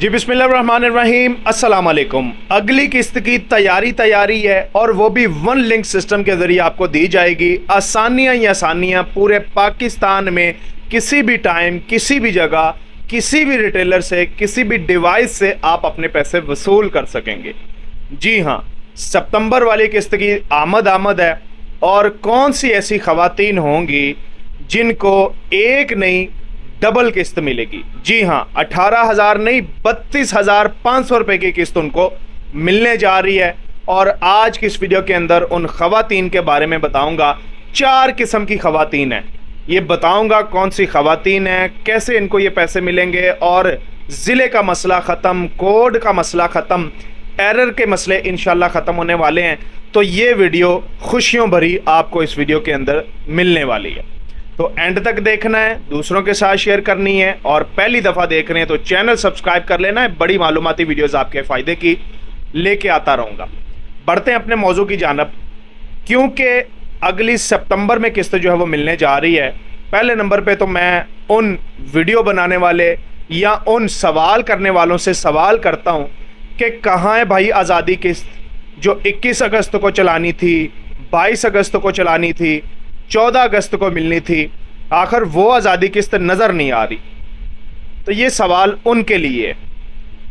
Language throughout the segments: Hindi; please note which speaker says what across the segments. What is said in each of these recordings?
Speaker 1: जी बिस्मिल्लाहिर्रहमानिर्रहीम, अस्सलाम वालेकुम। अगली किस्त की तैयारी है और वो भी वन लिंक सिस्टम के ज़रिए आपको दी जाएगी। आसानियाँ ही आसानियाँ, पूरे पाकिस्तान में किसी भी टाइम, किसी भी जगह, किसी भी रिटेलर से, किसी भी डिवाइस से आप अपने पैसे वसूल कर सकेंगे। जी हाँ, सितंबर वाली किस्त की आमद है। और कौन सी ऐसी ख़वातीन होंगी जिनको एक नहीं डबल किस्त मिलेगी। जी हाँ, 18,000 नहीं 32,500 रुपये की किस्त उनको मिलने जा रही है। और आज की इस वीडियो के अंदर उन ख़वातीन के बारे में बताऊंगा। 4 किस्म की ख़वातीन हैं, ये बताऊंगा कौन सी ख़वातीन हैं, कैसे इनको ये पैसे मिलेंगे। और ज़िले का मसला ख़त्म, कोड का मसला ख़त्म, एरर के मसले इंशाल्लाह ख़त्म होने वाले हैं। तो ये वीडियो खुशियों भरी आपको इस वीडियो के अंदर मिलने वाली है, तो एंड तक देखना है, दूसरों के साथ शेयर करनी है। और पहली दफ़ा देख रहे हैं तो चैनल सब्सक्राइब कर लेना है। बड़ी मालूमाती वीडियोस आपके फ़ायदे की लेके आता रहूँगा। बढ़ते हैं अपने मौजू की जानब, क्योंकि अगली सितंबर में किस्त जो है वो मिलने जा रही है। पहले नंबर पे तो मैं उन वीडियो बनाने वाले या उन सवाल करने वालों से सवाल करता हूँ कि कहाँ है भाई आज़ादी किस्त जो 21 अगस्त को चलानी थी, 22 अगस्त को चलानी थी, 14 अगस्त को मिलनी थी, आखिर वो आज़ादी किस्त नज़र नहीं आ रही। तो ये सवाल उनके लिए है।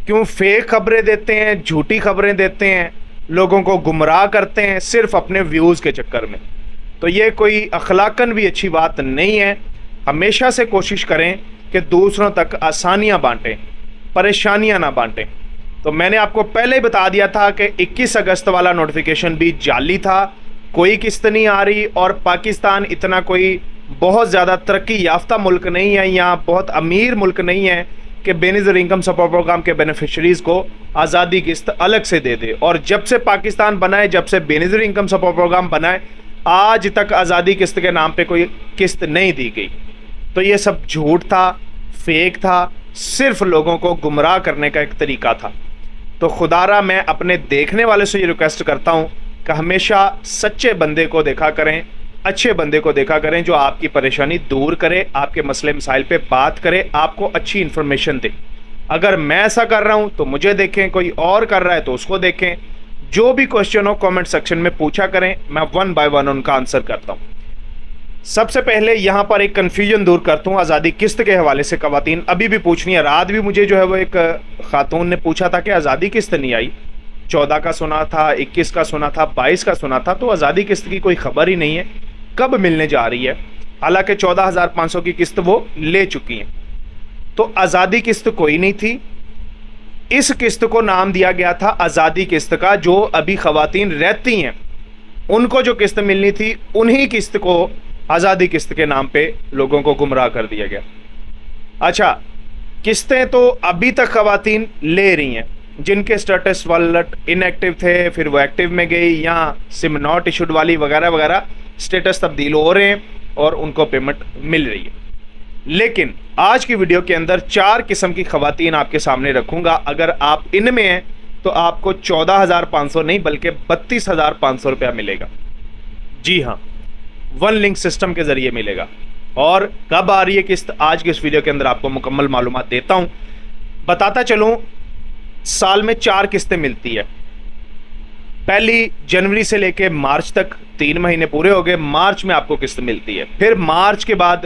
Speaker 1: क्यों फेक खबरें देते हैं, झूठी खबरें देते हैं, लोगों को गुमराह करते हैं सिर्फ अपने व्यूज़ के चक्कर में। तो ये कोई अखलाकन भी अच्छी बात नहीं है। हमेशा से कोशिश करें कि दूसरों तक आसानियाँ बांटें, परेशानियाँ ना बांटें। तो मैंने आपको पहले ही बता दिया था कि 21 अगस्त वाला नोटिफिकेशन भी जाली था, कोई किस्त नहीं आ रही। और पाकिस्तान इतना कोई बहुत ज़्यादा तरक्की याफ्ता मुल्क नहीं है, यहाँ बहुत अमीर मुल्क नहीं है कि बेनिज़िर इनकम सपोर्ट प्रोग्राम के बेनिफिशरीज़ को आज़ादी किस्त अलग से दे दे। और जब से पाकिस्तान बना है, जब से बेनिज़िर इनकम सपोर्ट प्रोग्राम बना है, आज तक आज़ादी किस्त के नाम पे कोई किस्त नहीं दी गई। तो ये सब झूठ था, फेक था, सिर्फ लोगों को गुमराह करने का एक तरीका था। तो खुदारा मैं अपने देखने वाले से ये रिक्वेस्ट करता हूँ कि हमेशा सच्चे बंदे को देखा करें, अच्छे बंदे को देखा करें जो आपकी परेशानी दूर करे, आपके मसले मसाइल पे बात करे, आपको अच्छी इन्फॉर्मेशन दे। अगर मैं ऐसा कर रहा हूँ तो मुझे देखें, कोई और कर रहा है तो उसको देखें। जो भी क्वेश्चन हो कमेंट सेक्शन में पूछा करें, मैं 1 बाय 1 उनका आंसर करता हूँ। सबसे पहले यहाँ पर एक कन्फ्यूजन दूर करता हूँ आज़ादी किस्त के हवाले से। ख़वातीन अभी भी पूछ रही है, रात भी मुझे जो है वो एक खातून ने पूछा था कि आज़ादी किस्त नहीं आई। 14 का सुना था, 21 का सुना था, 22 का सुना था, तो आज़ादी किस्त की कोई खबर ही नहीं है कब मिलने जा रही है। हालांकि 14,500 की किस्त वो ले चुकी हैं। तो आज़ादी किस्त कोई नहीं थी। इस किस्त को नाम दिया गया था आज़ादी किस्त का। जो अभी ख़वातीन रहती हैं उनको जो किस्त मिलनी थी, उन्हीं किस्त को आज़ादी किस्त के नाम पे लोगों को गुमराह कर दिया गया। अच्छा, किस्तें तो अभी तक ख़वातीन ले रही हैं जिनके स्टेटस वॉलेट इनएक्टिव थे, फिर वो एक्टिव में गई, या सिम नॉट इशूड वाली वगैरह वगैरह स्टेटस तब्दील हो रहे हैं और उनको पेमेंट मिल रही है। लेकिन आज की वीडियो के अंदर 4 किस्म की ख़वातीन आपके सामने रखूँगा। अगर आप इनमें हैं तो आपको 14,500 नहीं बल्कि 32,500 रुपया मिलेगा। जी हाँ, वन लिंक सिस्टम के ज़रिए मिलेगा। और कब आ रही है किस्त, आज की इस वीडियो के अंदर आपको मुकम्मल मालूमात देता हूँ। बताता चलूँ, साल में 4 किस्तें मिलती है। पहली जनवरी से लेके मार्च तक 3 महीने पूरे हो गए, मार्च में आपको किस्त मिलती है। फिर मार्च के बाद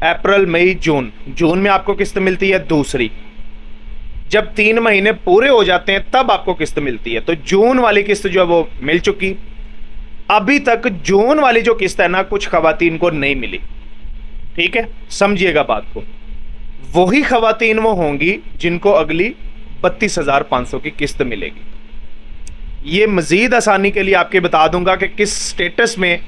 Speaker 1: अप्रैल, मई, जून में आपको किस्त मिलती है दूसरी। जब 3 महीने पूरे हो जाते हैं तब आपको किस्त मिलती है। तो जून वाली किस्त जो है वो मिल चुकी। अभी तक जून वाली जो किस्त है ना, कुछ ख़वातीन को नहीं मिली। ठीक है, समझिएगा बात को। वही ख़वातीन वो होंगी जिनको अगली 32,500 की किस्त मिलेगी। ये मज़ीद आसानी के लिए आपके बता दूंगा कि किस स्टेटस में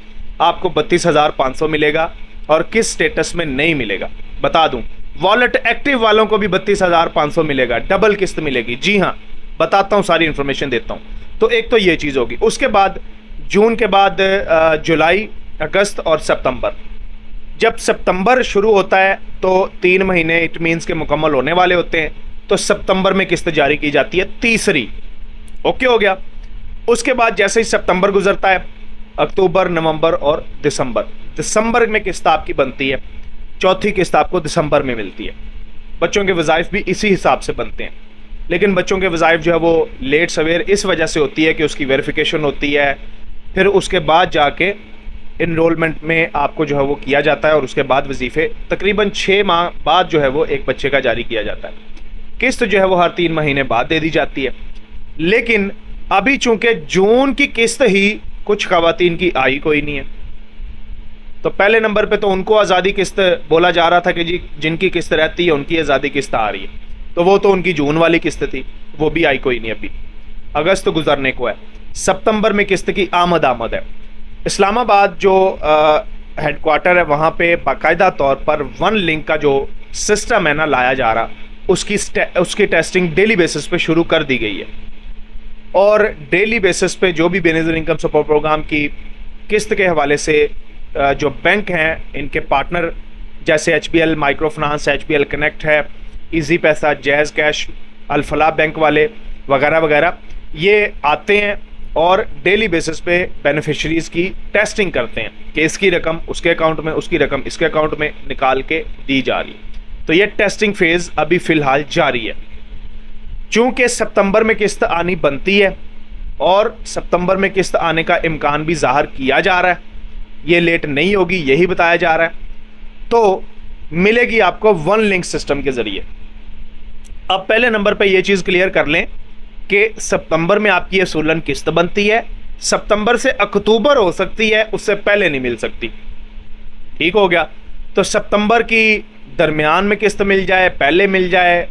Speaker 1: आपको 32,500 मिलेगा और किस स्टेटस में नहीं मिलेगा। बता दूं, वॉलेट एक्टिव वालों को भी 32,500 मिलेगा, डबल किस्त मिलेगी। जी हाँ, बताता हूँ, सारी इन्फॉर्मेशन देता हूँ। तो एक तो ये चीज़ होगी। उसके बाद जून के बाद जुलाई, अगस्त और सितंबर। जब सितंबर शुरू होता है तो 3 महीने इट मीन्स के मुकम्मल होने वाले होते हैं। तो सितंबर में किस्त जारी की जाती है, तीसरी। ओके हो गया। उसके बाद जैसे ही सितंबर गुजरता है, अक्टूबर, नवंबर और दिसंबर में किस्त आपकी बनती है। चौथी किस्त आपको दिसंबर में मिलती है। बच्चों के वज़ाइफ भी इसी हिसाब से बनते हैं। लेकिन बच्चों के वज़ाइफ जो है वो लेट सवेर इस वजह से होती है कि उसकी वेरिफिकेशन होती है, फिर उसके बाद जाके इनरोलमेंट में आपको जो है वो किया जाता है और उसके बाद वजीफ़े तकरीबन 6 माह बाद जो है वो एक बच्चे का जारी किया जाता है। किस्त जो है वो हर 3 महीने बाद दे दी जाती है। लेकिन अभी चूंकि जून की किस्त ही कुछ ख़वातीन की आई कोई नहीं है, तो पहले नंबर पे तो उनको आज़ादी किस्त बोला जा रहा था कि जी जिनकी किस्त रहती है उनकी आज़ादी किस्त आ रही है, तो वो तो उनकी जून वाली किस्त थी, वो भी आई कोई नहीं। अभी अगस्त गुजरने को है, सितंबर में किस्त की आमद है। इस्लामाबाद जो हेडक्वार्टर है वहाँ पे बाकायदा तौर पर वन लिंक का जो सिस्टम है ना लाया जा रहा, उसकी टेस्टिंग डेली बेसिस पे शुरू कर दी गई है। और डेली बेसिस पे जो भी बेनज़ीर इनकम सपोर्ट प्रोग्राम की किस्त के हवाले से जो बैंक हैं इनके पार्टनर जैसे HBL micro finance, HBL connect है, इजी पैसा, जैज़ कैश, अल-फलाह बैंक वाले वगैरह वगैरह, ये आते हैं और डेली बेसिस पे बेनिफिशरीज़ की टेस्टिंग करते हैं कि इसकी रकम उसके अकाउंट में, उसकी रकम इसके अकाउंट में निकाल के दी जा रही है। तो ये टेस्टिंग फेज़ अभी फ़िलहाल जारी है। चूँकि सितंबर में किस्त आनी बनती है और सितंबर में किस्त आने का इम्कान भी ज़ाहिर किया जा रहा है, ये लेट नहीं होगी यही बताया जा रहा है, तो मिलेगी आपको वन लिंक सिस्टम के ज़रिए। अब पहले नंबर पे ये चीज़ क्लियर कर लें कि सितंबर में आपकी असूलन किस्त बनती है, सितंबर से अक्टूबर हो सकती है, उससे पहले नहीं मिल सकती। ठीक हो गया? तो सितंबर की दरमियान में किस्त मिल जाए, पहले मिल जाए,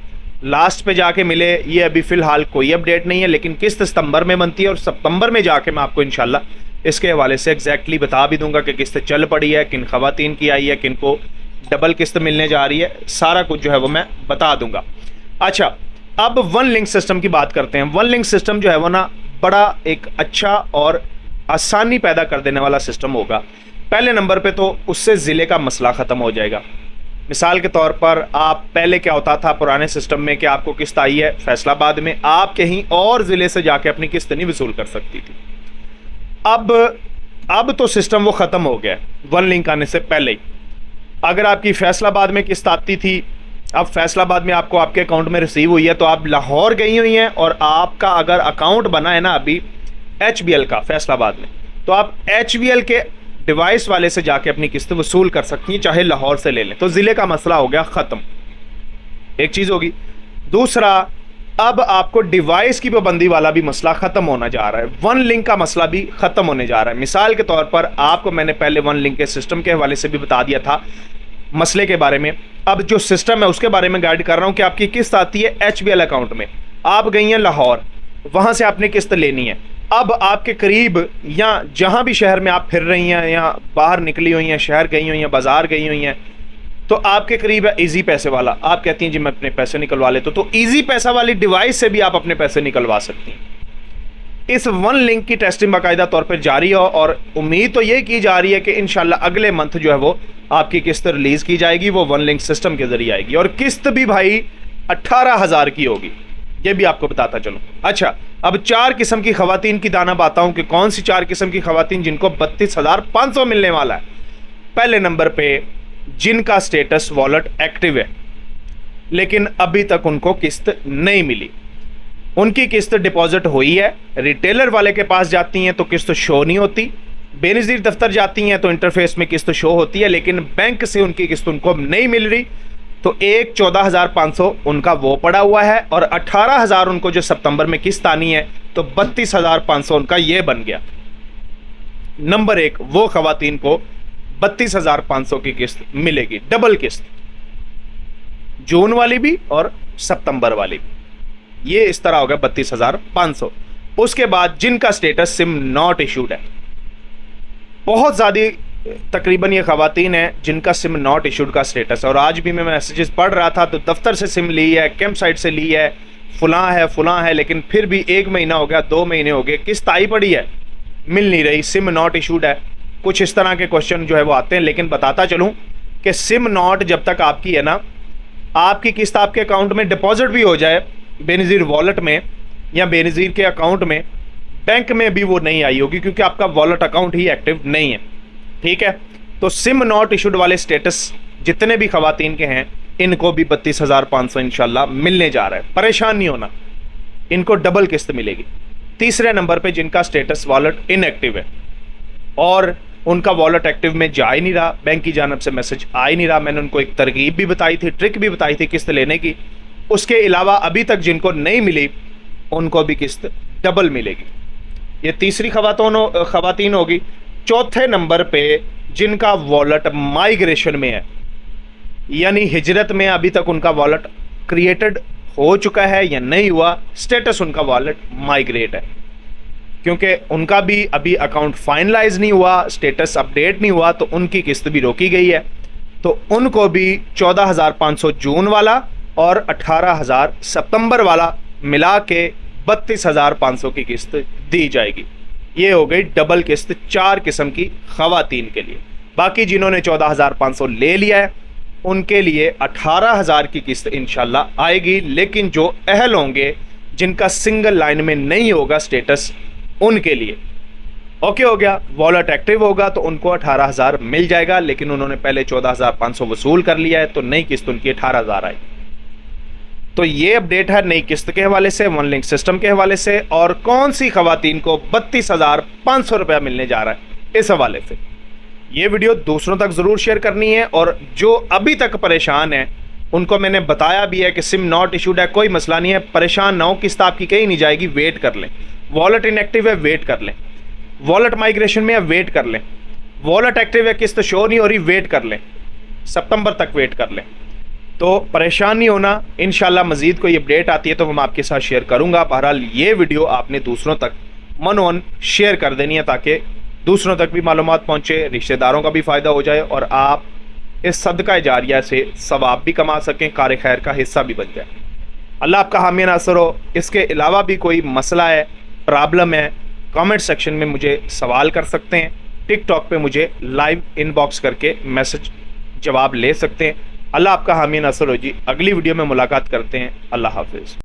Speaker 1: लास्ट पे जाके मिले, ये अभी फ़िलहाल कोई अपडेट नहीं है। लेकिन किस्त सितंबर में बनती है और सितंबर में जाके मैं आपको इंशाल्लाह इसके हवाले से एग्जैक्टली बता भी दूंगा कि किस्त चल पड़ी है, किन ख़वातीन की आई है, किन को डबल किस्त मिलने जा रही है, सारा कुछ जो है वो मैं बता दूंगा। अच्छा, अब वन लिंक सिस्टम की बात करते हैं। वन लिंक सिस्टम जो है वो ना बड़ा एक अच्छा और आसानी पैदा कर देने वाला सिस्टम होगा। पहले नंबर पे तो उससे ज़िले का मसला ख़त्म हो जाएगा। मिसाल के तौर पर आप पहले क्या होता था पुराने सिस्टम में कि आपको किस्त आई है फैसलाबाद में, आप कहीं और ज़िले से जाके अपनी किस्त नहीं वसूल कर सकती थी। अब तो सिस्टम वो ख़त्म हो गया वन लिंक आने से पहले ही। अगर आपकी फैसलाबाद में किस्त आती थी, अब फैसलाबाद में आपको आपके अकाउंट में रिसीव हुई है, तो आप लाहौर गई हुई हैं और आपका अगर अकाउंट बना है ना अभी HBL का फैसलाबाद में, तो आप HBL के डिवाइस वाले से जाके अपनी किस्त वसूल कर सकती हैं, चाहे लाहौर से ले लें। तो ज़िले का मसला हो गया ख़त्म, एक चीज़ होगी। दूसरा, अब आपको डिवाइस की पाबंदी वाला भी मसला ख़त्म होना जा रहा है, वन लिंक का मसला भी ख़त्म होने जा रहा है। मिसाल के तौर पर आपको मैंने पहले वन लिंक के सिस्टम के हवाले से भी बता दिया था मसले के बारे में। अब जो सिस्टम है उसके बारे में गाइड कर रहा हूँ कि आपकी किस्त आती है HBL अकाउंट में, आप गई हैं लाहौर, वहाँ से आपने किस्त लेनी है। अब आपके करीब या जहाँ भी शहर में आप फिर रही हैं या बाहर निकली हुई हैं, शहर गई हुई हैं, बाज़ार गई हुई हैं, तो आपके करीब है इजी पैसे वाला। आप कहती हैं जी मैं अपने पैसे निकलवा लेता हूं, तो इजी पैसा वाली डिवाइस से भी आप अपने पैसे निकलवा सकती हैं। इस वन लिंक की टेस्टिंग बाकायदा तौर पर जारी है और उम्मीद तो ये की जा रही है कि इंशाल्लाह अगले मंथ जो है वो आपकी किस्त रिलीज़ की जाएगी, वो वन लिंक सिस्टम के ज़रिए आएगी और किस्त भी भाई 18,000 की होगी, ये भी आपको बताता चलूँ। अच्छा, अब 4 किस्म की ख़वातीन की दाना बाता हूँ कि कौन सी 4 किस्म की ख़वातीन जिनको 32,500 मिलने वाला है। पहले नंबर पे जिनका स्टेटस वॉलेट एक्टिव है लेकिन अभी तक उनको किस्त नहीं मिली, उनकी किस्त डिपॉजिट हुई है, रिटेलर वाले के पास जाती हैं तो किस्त शो नहीं होती, बेनज़ीर दफ्तर जाती हैं तो इंटरफेस में किस्त शो होती है, लेकिन बैंक से उनकी किस्त उनको नहीं मिल रही। तो एक 14,500 उनका वो पड़ा हुआ है और 18,000 उनको जो सितंबर में किस्त आनी है, तो 32,500 उनका ये बन गया। नंबर 1, वो ख़वातीन को 32,500 की किस्त मिलेगी, डबल किस्त, जून वाली भी और सितंबर वाली भी। ये इस तरह होगा 32,500। उसके बाद जिनका स्टेटस सिम नॉट इशूड है, बहुत ज़्यादा तकरीबन ये ख़वातीन हैं जिनका सिम नॉट इशूड का स्टेटस है। और आज भी मैं मैसेजेस पढ़ रहा था तो दफ्तर से सिम ली है, कैंप साइट से ली है, फुलां है, लेकिन फिर भी 1 महीना हो गया, 2 महीने हो गए, किस्त आई पड़ी है, मिल नहीं रही, सिम नॉट इशूड है। कुछ इस तरह के क्वेश्चन जो है वो आते हैं। लेकिन बताता चलूँ कि सिम नॉट जब तक आपकी है ना, आपकी किस्त आपके अकाउंट में डिपॉजिट भी हो जाए बेनज़ीर वॉलेट में या बेनज़ीर के अकाउंट में, बैंक में भी वो नहीं आई होगी क्योंकि आपका वॉलेट अकाउंट ही एक्टिव नहीं है। ठीक है, तो सिम नॉट इशूड वाले स्टेटस जितने भी ख़वातीन के हैं इनको भी 32,500 इंशाल्लाह मिलने जा रहा है। परेशान नहीं होना, इनको डबल किस्त मिलेगी। तीसरे नंबर पे जिनका स्टेटस वॉलेट इनएक्टिव है और उनका वॉलेट एक्टिव में जा ही नहीं रहा, बैंक की जानब से मैसेज आ ही नहीं रहा, मैंने उनको एक तरकीब भी बताई थी, ट्रिक भी बताई थी किस्त लेने की। उसके अलावा अभी तक जिनको नहीं मिली उनको भी किस्त डबल मिलेगी। ये तीसरी खवातीन होगी। चौथे नंबर पे जिनका वॉलेट माइग्रेशन में है, यानी हिजरत में अभी तक उनका वॉलेट क्रिएटेड हो चुका है या नहीं हुआ, स्टेटस उनका वॉलेट माइग्रेट है, क्योंकि उनका भी अभी अकाउंट फाइनलाइज नहीं हुआ, स्टेटस अपडेट नहीं हुआ, तो उनकी किस्त भी रोकी गई है। तो उनको भी 14,500 जून वाला और 18,000 सितंबर वाला मिला के 32,500 की किस्त दी जाएगी। ये हो गई डबल किस्त 4 किस्म की खवातीन के लिए। बाकी जिन्होंने 14,500 ले लिया है उनके लिए 18,000 की किस्त इंशाल्लाह आएगी, लेकिन जो अहल होंगे जिनका सिंगल लाइन में नहीं होगा स्टेटस, उनके लिए ओके हो गया। वॉलेट एक्टिव होगा तो उनको 18,000 मिल जाएगा, लेकिन उन्होंने पहले 14,500 वसूल कर लिया है तो नई किस्त उनकी 18,000 आएगी। तो ये अपडेट है नई किस्त के हवाले से, वन लिंक सिस्टम के हवाले से, और कौन सी खवातीन को 32,500 रुपया मिलने जा रहा है इस हवाले से। ये वीडियो दूसरों तक ज़रूर शेयर करनी है, और जो अभी तक परेशान है उनको मैंने बताया भी है कि सिम नॉट इशूड है, कोई मसला नहीं है, परेशान ना हो, किस्त आपकी कहीं नहीं जाएगी, वेट कर लें। वॉलेट इनएक्टिव है, वेट कर लें। वॉलेट माइग्रेशन में है, वेट कर लें। वॉलेट एक्टिव है, किस्त शो नहीं हो रही, वेट कर लें, सितंबर तक वेट कर लें। तो परेशान नहीं होना, इंशाल्लाह मज़ीद कोई अपडेट आती है तो मैं आपके साथ शेयर करूंगा। बहरहाल ये वीडियो आपने दूसरों तक मनोन शेयर कर देनी है ताकि दूसरों तक भी मालूमात पहुँचे, रिश्तेदारों का भी फ़ायदा हो जाए और आप इस सदका जारिया से सवाब भी कमा सकें, कार खैर का हिस्सा भी बन जाए। अल्लाह आपका हामी नासर हो। इसके अलावा भी कोई मसला है, प्रॉब्लम है, कमेंट सेक्शन में मुझे सवाल कर सकते हैं। टिकटॉक पे मुझे लाइव इनबॉक्स करके मैसेज जवाब ले सकते हैं। अल्लाह आपका हामी नासर हो जी। अगली वीडियो में मुलाकात करते हैं। अल्लाह हाफिज़।